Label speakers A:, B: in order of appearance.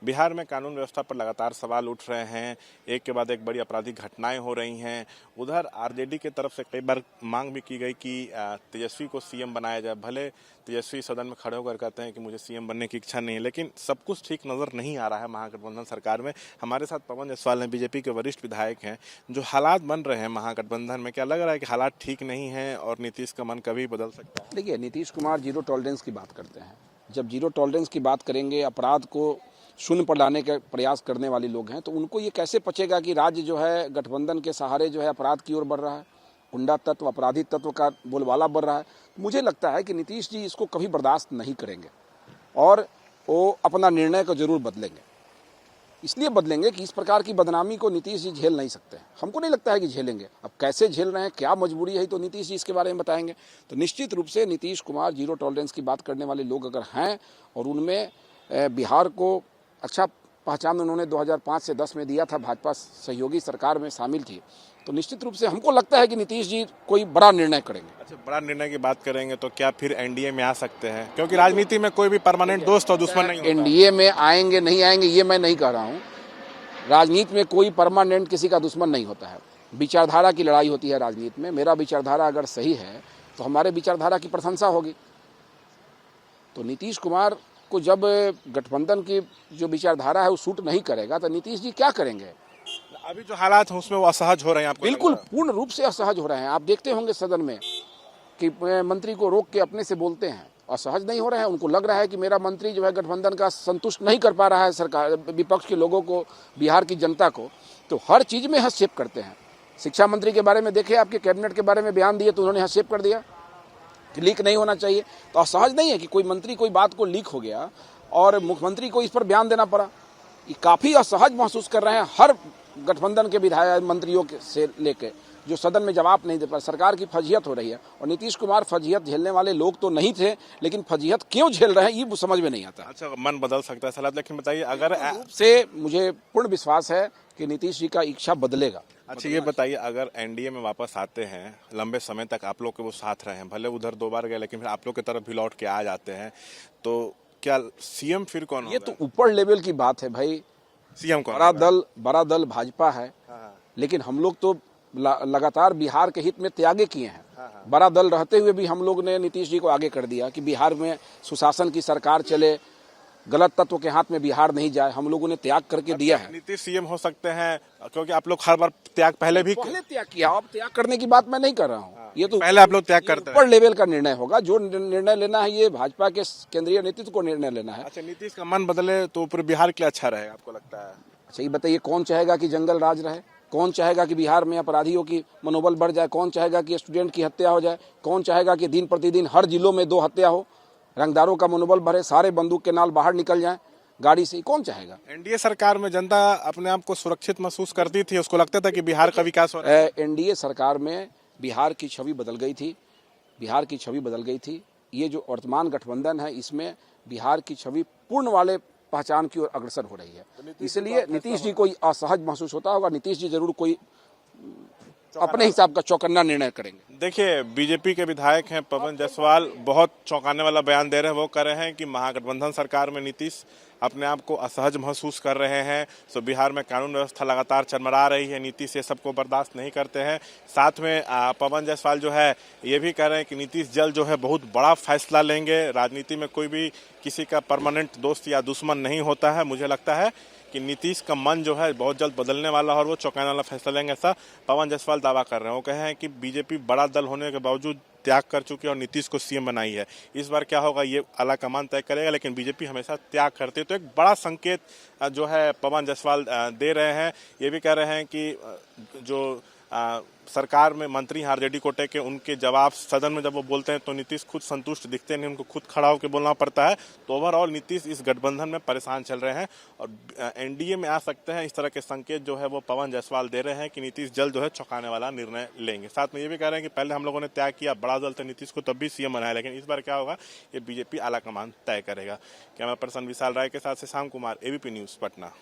A: बिहार में कानून व्यवस्था पर लगातार सवाल उठ रहे हैं, एक के बाद एक बड़ी आपराधिक घटनाएं हो रही हैं। उधर आरजेडी के तरफ से कई बार मांग भी की गई कि तेजस्वी को सीएम बनाया जाए। भले तेजस्वी सदन में खड़े होकर कहते हैं कि मुझे सीएम बनने की इच्छा नहीं है, लेकिन सब कुछ ठीक नजर नहीं आ रहा है महागठबंधन सरकार में। हमारे साथ पवन जायसवाल हैं, बीजेपी के वरिष्ठ विधायक हैं। जो हालात बन रहे हैं महागठबंधन में, क्या लग रहा है कि हालात ठीक नहीं है और नीतीश का मन कभी बदल सकता है?
B: देखिए, नीतीश कुमार जीरो टॉलरेंस की बात करते हैं। जब जीरो टॉलरेंस की बात करेंगे, अपराध को शून्य पर लाने का प्रयास करने वाले लोग हैं, तो उनको ये कैसे पचेगा कि राज्य जो है गठबंधन के सहारे जो है अपराध की ओर बढ़ रहा है, गुंडा तत्व, आपराधी तत्व का बोलबाला बढ़ रहा है। मुझे लगता है कि नीतीश जी इसको कभी बर्दाश्त नहीं करेंगे और वो अपना निर्णय को जरूर बदलेंगे। इसलिए बदलेंगे कि इस प्रकार की बदनामी को नीतीश जी झेल नहीं सकते हैं। हमको नहीं लगता है कि झेलेंगे। अब कैसे झेल रहे हैं, क्या मजबूरी है, तो नीतीश जी इसके बारे में बताएंगे। तो निश्चित रूप से नीतीश कुमार जीरो टॉलरेंस की बात करने वाले लोग अगर हैं और उनमें बिहार को अच्छा पहचान उन्होंने 2005 से 10 में दिया था, भाजपा सहयोगी सरकार में शामिल थी, तो निश्चित रूप से हमको लगता है कि नीतीश जी कोई बड़ा निर्णय करेंगे।
A: अच्छा, बड़ा निर्णय की बात करेंगे तो क्या फिर एनडीए में आ सकते हैं? क्योंकि राजनीति में कोई भी परमानेंट दोस्त और दुश्मन नहीं होता।
B: एनडीए में आएंगे नहीं आएंगे ये मैं नहीं कह रहा हूँ। राजनीति में कोई परमानेंट किसी का दुश्मन नहीं होता है। विचारधारा की लड़ाई होती है राजनीति में। मेरा विचारधारा अगर सही है तो हमारे विचारधारा की प्रशंसा होगी। तो नीतीश कुमार को जब गठबंधन की जो विचारधारा है वो सूट नहीं करेगा तो नीतीश जी क्या करेंगे?
A: अभी जो हालात हैं उसमें वो असहज हो रहे हैं आपको?
B: बिल्कुल पूर्ण रूप से असहज हो रहे हैं। आप देखते होंगे सदन में कि मंत्री को रोक के अपने से बोलते हैं, असहज नहीं हो रहे हैं। उनको लग रहा है कि मेरा मंत्री जो है गठबंधन का संतुष्ट नहीं कर पा रहा है सरकार, विपक्ष के लोगों को, बिहार की जनता को। तो हर चीज में हस्तक्षेप करते हैं। शिक्षा मंत्री के बारे में देखे, आपके कैबिनेट के बारे में बयान दिए तो उन्होंने हस्तक्षेप कर दिया कि लीक नहीं होना चाहिए। तो असहज नहीं है कि कोई मंत्री कोई बात को लीक हो गया और मुख्यमंत्री को इस पर बयान देना पड़ा। ये काफी असहज महसूस कर रहे हैं हर गठबंधन के विधायक मंत्रियों से लेके, जो सदन में जवाब नहीं दे पा। सरकार की फजीहत हो रही है और नीतीश कुमार फजीहत झेलने वाले लोग तो नहीं थे, लेकिन फजीहत क्यों झेल रहे हैं ये समझ में नहीं आता।
A: अच्छा, मन बदल सकता है सलाह, लेकिन बताइए अगर
B: से मुझे पूर्ण विश्वास है कि नीतीश जी का इच्छा बदलेगा।
A: अच्छा, ये बताइए अगर एनडीए में वापस आते हैं, लंबे समय तक आप लोग के वो साथ रहे हैं, भले उधर 2 बार गए लेकिन फिर आप लोग की तरफ भी लौट के आ जाते हैं, तो क्या सीएम फिर कौन होगा?
B: ये तो ऊपर लेवल की बात है भाई।
A: सीएम कौन?
B: बड़ा दल भाजपा है, लेकिन हम लोग तो लगातार बिहार के हित में त्यागे किए हैं। बड़ा दल रहते हुए भी हम लोग ने नीतीश जी को आगे कर दिया कि बिहार में सुशासन की सरकार चले, गलत तत्व के हाथ में बिहार नहीं जाए। हम लोगों ने त्याग करके दिया है।
A: नीतीश सीएम हो सकते हैं क्योंकि आप लोग हर बार त्याग पहले
B: त्याग किया। अब त्याग करने की बात मैं नहीं कर रहा हूँ। ये तो
A: पहले आप लोग त्याग करते हैं।
B: ऊपर लेवल का निर्णय होगा। जो निर्णय लेना है ये भाजपा के केंद्रीय नेतृत्व को निर्णय लेना है।
A: अच्छा, नीतीश का मन बदले तो पूरे बिहार के लिए अच्छा रहे आपको लगता है?
B: अच्छा, ये बताइए कौन चाहेगा कि जंगल राज रहे? कौन चाहेगा कि बिहार में अपराधियों की मनोबल बढ़ जाए? कौन चाहेगा कि स्टूडेंट की हत्या हो जाए? कौन चाहेगा कि दिन प्रतिदिन हर जिलों में 2 हत्या हो, रंगदारों का मनोबल बढ़े, सारे बंदूक के नाल बाहर निकल जाएं गाड़ी से? कौन चाहेगा?
A: एनडीए सरकार में जनता अपने आप को सुरक्षित महसूस करती थी, उसको लगता था कि बिहार का विकास हो रहा है।
B: एनडीए सरकार में बिहार की छवि बदल गई थी। बिहार की छवि बदल गई थी। ये जो वर्तमान गठबंधन है इसमें बिहार की छवि पूर्ण वाले पहचान की ओर अग्रसर हो रही है। इसलिए नीतीश जी को असहज महसूस होता होगा। नीतीश जी जरूर कोई अपने हिसाब का चौकन्ना निर्णय करेंगे।
A: देखिए, बीजेपी के विधायक हैं पवन जायसवाल, बहुत चौंकाने वाला बयान दे रहे हैं। वो कह रहे हैं कि महागठबंधन सरकार में नीतीश अपने आप को असहज महसूस कर रहे हैं। सो बिहार में कानून व्यवस्था लगातार चरमरा रही है, नीतीश ये सबको बर्दाश्त नहीं करते हैं। साथ में पवन जायसवाल जो है ये भी कह रहे हैं कि नीतीश जल्द जो है बहुत बड़ा फैसला लेंगे। राजनीति में कोई भी किसी का परमानेंट दोस्त या दुश्मन नहीं होता है। मुझे लगता है कि नीतीश का मन जो है बहुत जल्द बदलने वाला और वो चौंकाने वाला फैसला लेंगे, ऐसा पवन जायसवाल दावा कर रहे हैं। वो कहे हैं कि बीजेपी बड़ा दल होने के बावजूद त्याग कर चुकी है और नीतीश को सीएम बनाई है। इस बार क्या होगा ये आला कमान तय करेगा, लेकिन बीजेपी हमेशा त्याग करती है। तो एक बड़ा संकेत जो है पवन जायसवाल दे रहे हैं। ये भी कह रहे हैं कि जो सरकार में मंत्री आरजेडी कोटे के, उनके जवाब सदन में जब वो बोलते हैं तो नीतीश खुद संतुष्ट दिखते नहीं, उनको खुद खड़ा होकर बोलना पड़ता है। तो ओवरऑल नीतीश इस गठबंधन में परेशान चल रहे हैं और एनडीए में आ सकते हैं। इस तरह के संकेत जो है वो पवन जायसवाल दे रहे हैं कि नीतीश जल्द जो है चौंकाने वाला निर्णय लेंगे। साथ में ये भी कह रहे हैं कि पहले हम लोगों ने त्याग किया, बड़ा दल थे, नीतीश को तब भी सीएम बनाया, लेकिन इस बार क्या होगा ये बीजेपी आला कमान तय करेगा। कैमरा पर्सन विशाल राय के साथ से शाम कुमार, एबीपी न्यूज, पटना।